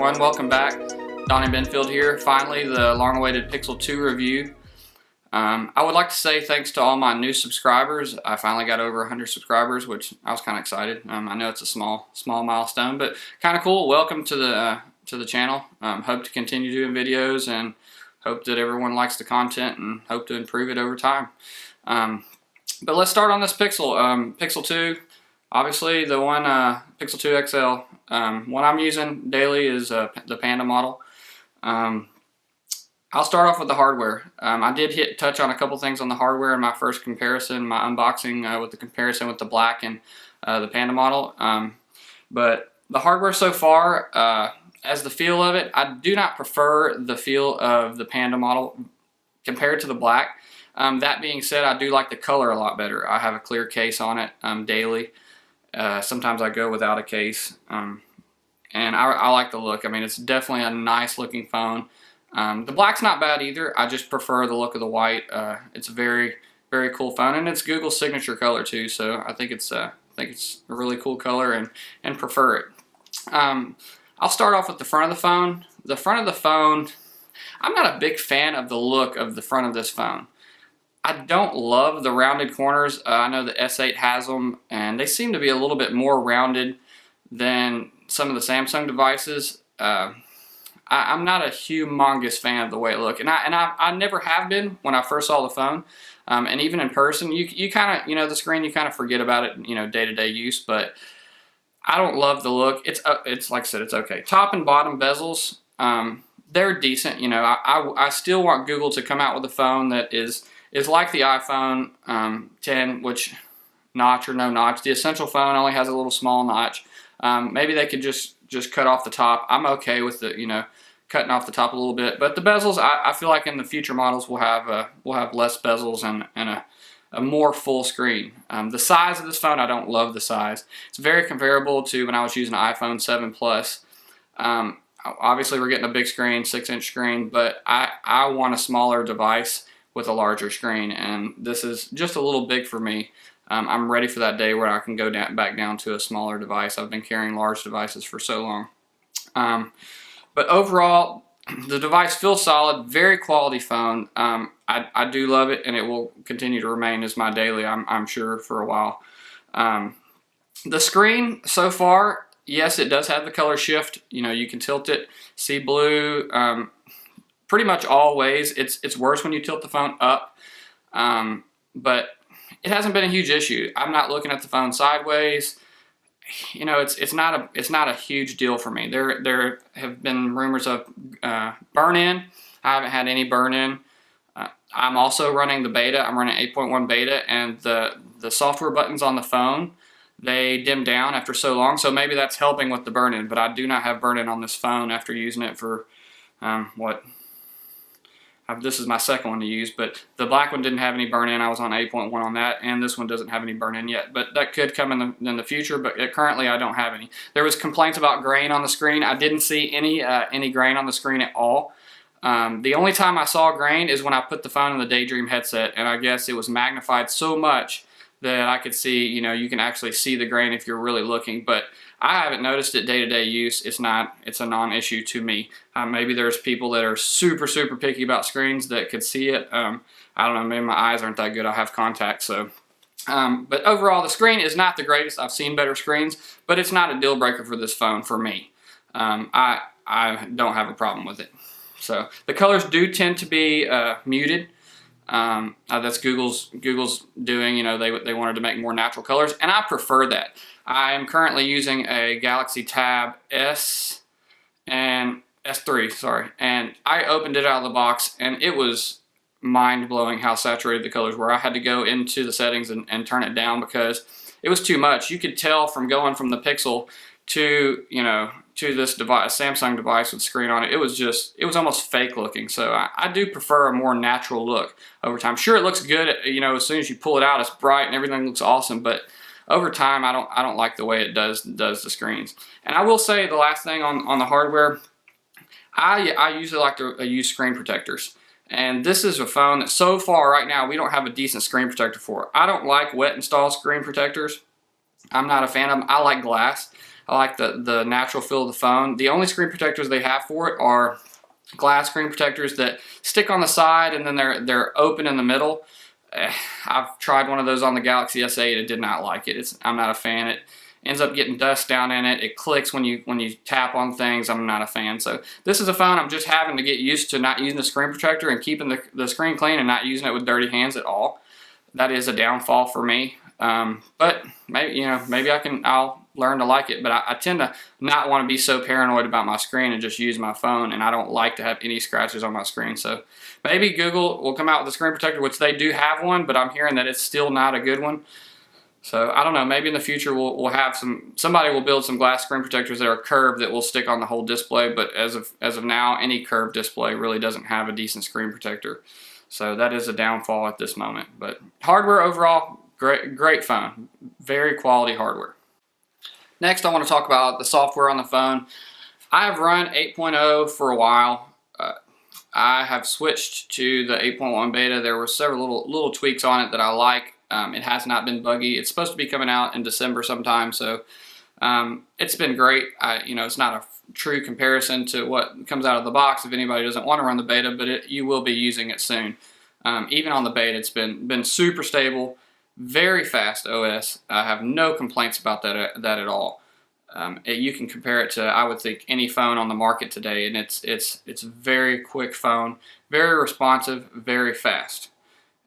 everyone, welcome back. Donnie Benfield here. Finally, the long-awaited Pixel 2 review. I would like to say thanks to all my new subscribers. I finally got over 100 subscribers, which I was kind of excited. I know it's a small milestone, but kind of cool. Welcome to the channel. Hope to continue doing videos and hope that everyone likes the content and hope to improve it over time. But let's start on this Pixel. Pixel 2, obviously the one Pixel 2 XL. What I'm using daily is the Panda model. I'll start off with the hardware. I did touch on a couple things on the hardware in my first comparison, my unboxing with the comparison with the black and the Panda model. But the hardware so far, as the feel of it, I do not prefer the feel of the Panda model compared to the black. That being said, I do like the color a lot better. I have a clear case on it daily. Sometimes I go without a case, and I like the look. I mean, it's definitely a nice looking phone. The black's not bad either. I just prefer the look of the white. It's a very cool phone, and it's Google's signature color too. So I think it's a really cool color and prefer it. I'll start off with the front of the phone. The front of the phone, I'm not a big fan of the look of the front of this phone. I don't love the rounded corners. I know the S8 has them, and they seem to be a little bit more rounded than some of the Samsung devices. I'm not a humongous fan of the way it looks, and I never have been when I first saw the phone, and even in person, you kind of, the screen, you kind of forget about it, day-to-day use. But I don't love the look. It's like I said, it's okay. Top and bottom bezels, they're decent. I still want Google to come out with a phone that is like the iPhone 10, which notch or no notch. The Essential phone only has a little small notch. Maybe they could just cut off the top. I'm okay with the cutting off the top a little bit, but the bezels, I feel like in the future models we'll have less bezels and a more full screen. The size of this phone, I don't love the size. It's very comparable to when I was using an iPhone 7 Plus. Obviously we're getting a big screen, 6-inch screen, but I want a smaller device with a larger screen, and this is just a little big for me. I'm ready for that day where I can go back down to a smaller device. I've been carrying large devices for so long. But overall, the device feels solid, very quality phone. I do love it, and it will continue to remain as my daily, I'm sure, for a while. The screen so far, yes, it does have the color shift. You can tilt it, see blue, pretty much all ways. It's worse when you tilt the phone up, but it hasn't been a huge issue. I'm not looking at the phone sideways. It's not a huge deal for me. There have been rumors of burn-in. I haven't had any burn-in. I'm also running the beta. I'm running 8.1 beta, and the software buttons on the phone, they dim down after so long. So maybe that's helping with the burn-in. But I do not have burn-in on this phone after using it for this is my second one to use, but the black one didn't have any burn-in. I was on 8.1 on that, and this one doesn't have any burn-in yet, but that could come in the future, but currently I don't have any. There was complaints about grain on the screen. I didn't see any grain on the screen at all. The only time I saw grain is when I put the phone in the Daydream headset, and I guess it was magnified so much that I could see, you can actually see the grain if you're really looking, but I haven't noticed it day-to-day use. It's a non-issue to me. Maybe there's people that are super picky about screens that could see it. I don't know, maybe my eyes aren't that good. I have contacts, so. But overall, the screen is not the greatest. I've seen better screens, but it's not a deal breaker for this phone for me. I don't have a problem with it. So the colors do tend to be muted. That's Google's doing. They wanted to make more natural colors, and I prefer that. I am currently using a Galaxy Tab S and S3, sorry, and I opened it out of the box, and it was mind-blowing how saturated the colors were. I had to go into the settings and turn it down because it was too much. You could tell from going from the Pixel to this device, Samsung device with screen on it. It was almost fake looking. So I do prefer a more natural look over time. Sure, it looks good. As soon as you pull it out, it's bright and everything looks awesome. But over time, I don't like the way it does the screens. And I will say the last thing on the hardware, I usually like to use screen protectors. And this is a phone that so far right now we don't have a decent screen protector for. I don't like wet install screen protectors. I'm not a fan of them. I like glass. I like the natural feel of the phone. The only screen protectors they have for it are glass screen protectors that stick on the side and then they're open in the middle. I've tried one of those on the Galaxy S8. I did not like it. I'm not a fan. It ends up getting dust down in it. It clicks when you tap on things. I'm not a fan. So this is a phone I'm just having to get used to not using the screen protector and keeping the screen clean and not using it with dirty hands at all. That is a downfall for me. But maybe I'll learn to like it. But I tend to not want to be so paranoid about my screen and just use my phone, and I don't like to have any scratches on my screen. So maybe Google will come out with a screen protector, which they do have one, but I'm hearing that it's still not a good one. So I don't know, maybe in the future we'll have somebody will build some glass screen protectors that are curved that will stick on the whole display, but as of now, any curved display really doesn't have a decent screen protector. So that is a downfall at this moment. But hardware overall, great phone. Very quality hardware. Next, I want to talk about the software on the phone. I have run 8.0 for a while. I have switched to the 8.1 beta. There were several little tweaks on it that I like. It has not been buggy. It's supposed to be coming out in December sometime, so it's been great. It's not a true comparison to what comes out of the box if anybody doesn't want to run the beta, but you will be using it soon. Even on the beta, it's been super stable, very fast OS. I have no complaints about that at all. You can compare it to, I would think, any phone on the market today, and it's a very quick phone, very responsive, very fast.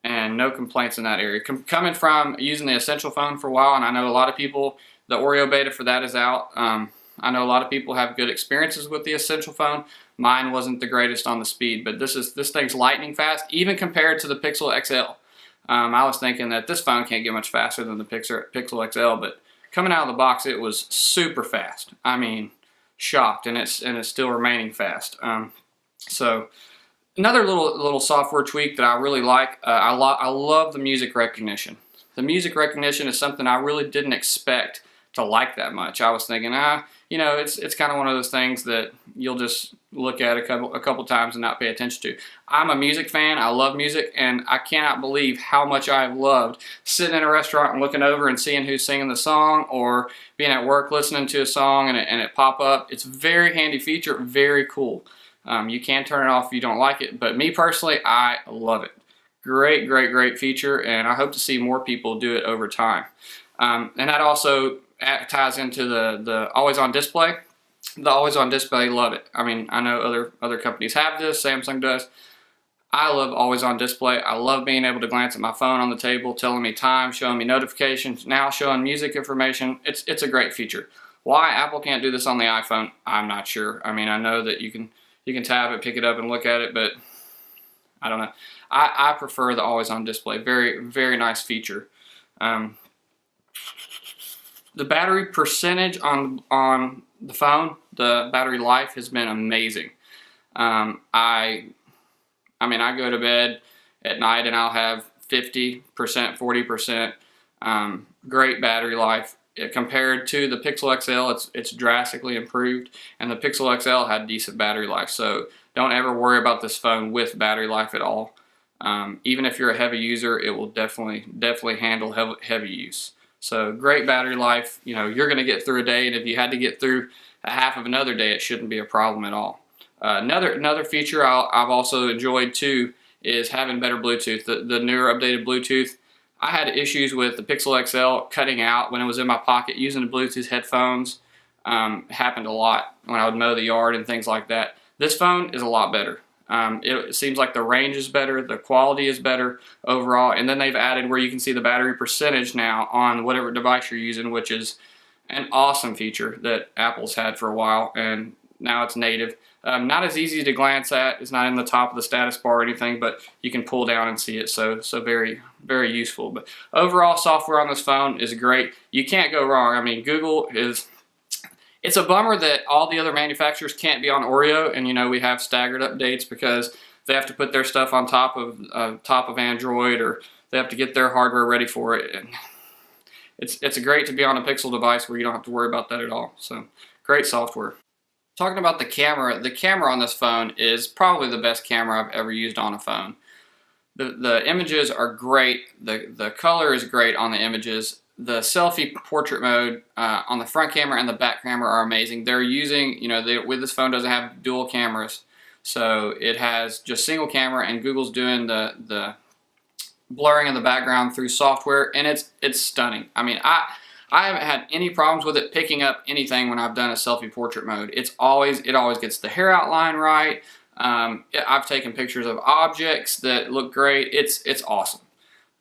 And no complaints in that area. Coming from using the Essential phone for a while, and I know a lot of people, the Oreo beta for that is out. I know a lot of people have good experiences with the Essential phone. Mine wasn't the greatest on the speed, but this thing's lightning fast, even compared to the Pixel XL. I was thinking that this phone can't get much faster than the Pixel XL, but coming out of the box, it was super fast. I mean, shocked, and it's still remaining fast. So. Another little software tweak that I really like, I love the music recognition. The music recognition is something I really didn't expect to like that much. I was thinking, it's kind of one of those things that you'll just look at a couple times and not pay attention to. I'm a music fan. I love music, and I cannot believe how much I have loved sitting in a restaurant and looking over and seeing who's singing the song, or being at work listening to a song and it pop up. It's a very handy feature, very cool. You can turn it off if you don't like it, but me personally, I love it. Great feature, and I hope to see more people do it over time. And that also ties into the always on display. The always on display, love it. I mean, I know other companies have this, Samsung does. I love always on display. I love being able to glance at my phone on the table, telling me time, showing me notifications, now showing music information. It's a great feature. Why Apple can't do this on the iPhone, I'm not sure. I mean, I know that you can tap it, pick it up, and look at it, but I don't know. I prefer the always on display. Very nice feature. The battery percentage on the phone, the battery life has been amazing. I go to bed at night and I'll have 50%, 40%. Great battery life. Compared to the Pixel XL, it's drastically improved, and the Pixel XL had decent battery life, so don't ever worry about this phone with battery life at all. Even if you're a heavy user, it will definitely handle heavy use. So great battery life. You're going to get through a day, and if you had to get through a half of another day, it shouldn't be a problem at all. Another feature I've also enjoyed too is having better Bluetooth. The newer updated Bluetooth. I had issues with the Pixel XL cutting out when it was in my pocket. Using the Bluetooth headphones happened a lot when I would mow the yard and things like that. This phone is a lot better. It seems like the range is better, the quality is better overall, and then they've added where you can see the battery percentage now on whatever device you're using, which is an awesome feature that Apple's had for a while, and now it's native. Not as easy to glance at. It's not in the top of the status bar or anything, but you can pull down and see it. So very useful. But overall, software on this phone is great. You can't go wrong. I mean, Google is. It's a bummer that all the other manufacturers can't be on Oreo, and we have staggered updates because they have to put their stuff on top of Android, or they have to get their hardware ready for it. And it's great to be on a Pixel device where you don't have to worry about that at all. So great software. Talking about the camera on this phone is probably the best camera I've ever used on a phone. The images are great. The color is great on the images. the selfie portrait mode on the front camera and the back camera are amazing. They're using, with this phone doesn't have dual cameras, so it has just single camera, and Google's doing the blurring in the background through software, and it's stunning. I mean, I haven't had any problems with it picking up anything when I've done a selfie portrait mode. It always gets the hair outline right. I've taken pictures of objects that look great. It's awesome.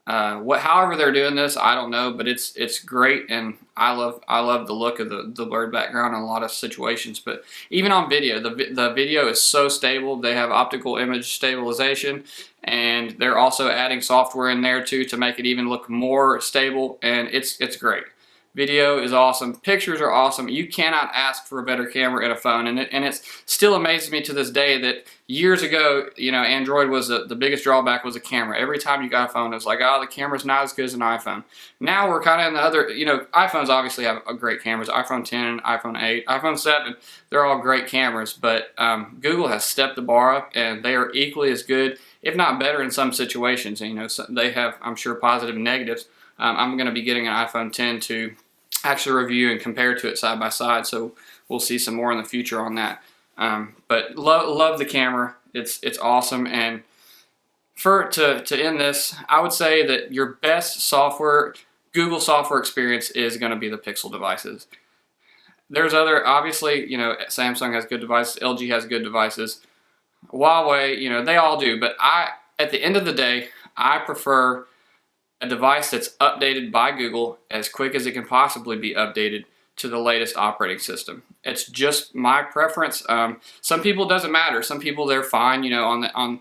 However they're doing this, I don't know, but it's great, and I love the look of the blurred background in a lot of situations. But even on video, the video is so stable. They have optical image stabilization, and they're also adding software in there too to make it even look more stable, and it's great. Video is awesome. Pictures are awesome. You cannot ask for a better camera in a phone, and it still amazes me to this day that years ago, Android was the biggest drawback was the camera. Every time you got a phone, it was like, oh, the camera's not as good as an iPhone. Now we're kind of in the other, iPhones obviously have great cameras. iPhone 10, iPhone 8, iPhone 7, they're all great cameras, but Google has stepped the bar up, and they are equally as good, if not better in some situations. So they have, I'm sure, positive and negatives. I'm going to be getting an iPhone 10 to actually review and compare to it side by side, so we'll see some more in the future on that. But love the camera. It's awesome. And to end this, I would say that your best software, Google software experience, is going to be the Pixel devices. There's obviously, Samsung has good devices, LG has good devices, Huawei, they all do. But at the end of the day, I prefer a device that's updated by Google as quick as it can possibly be updated to the latest operating system. It's just my preference. Some people it doesn't matter. Some people, they're fine, on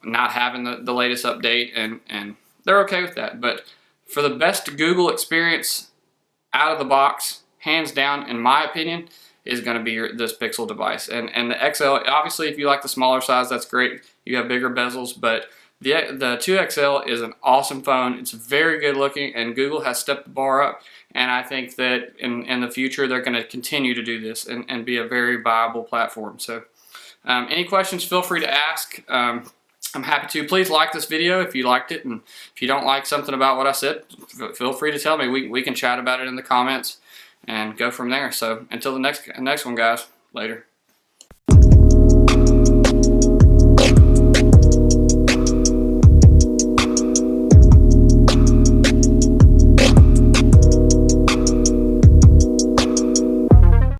not having the latest update, and they're okay with that. But for the best Google experience out of the box, hands down, in my opinion, is going to be this Pixel device. And the XL, obviously, if you like the smaller size, that's great. You have bigger bezels, but the 2XL is an awesome phone. It's very good looking, and Google has stepped the bar up, and I think that in the future they're going to continue to do this and be a very viable platform. So any questions, feel free to ask. I'm happy to. Please like this video if you liked it, and if you don't like something about what I said, feel free to tell me. We can chat about it in the comments and go from there. So until the next one, guys, later.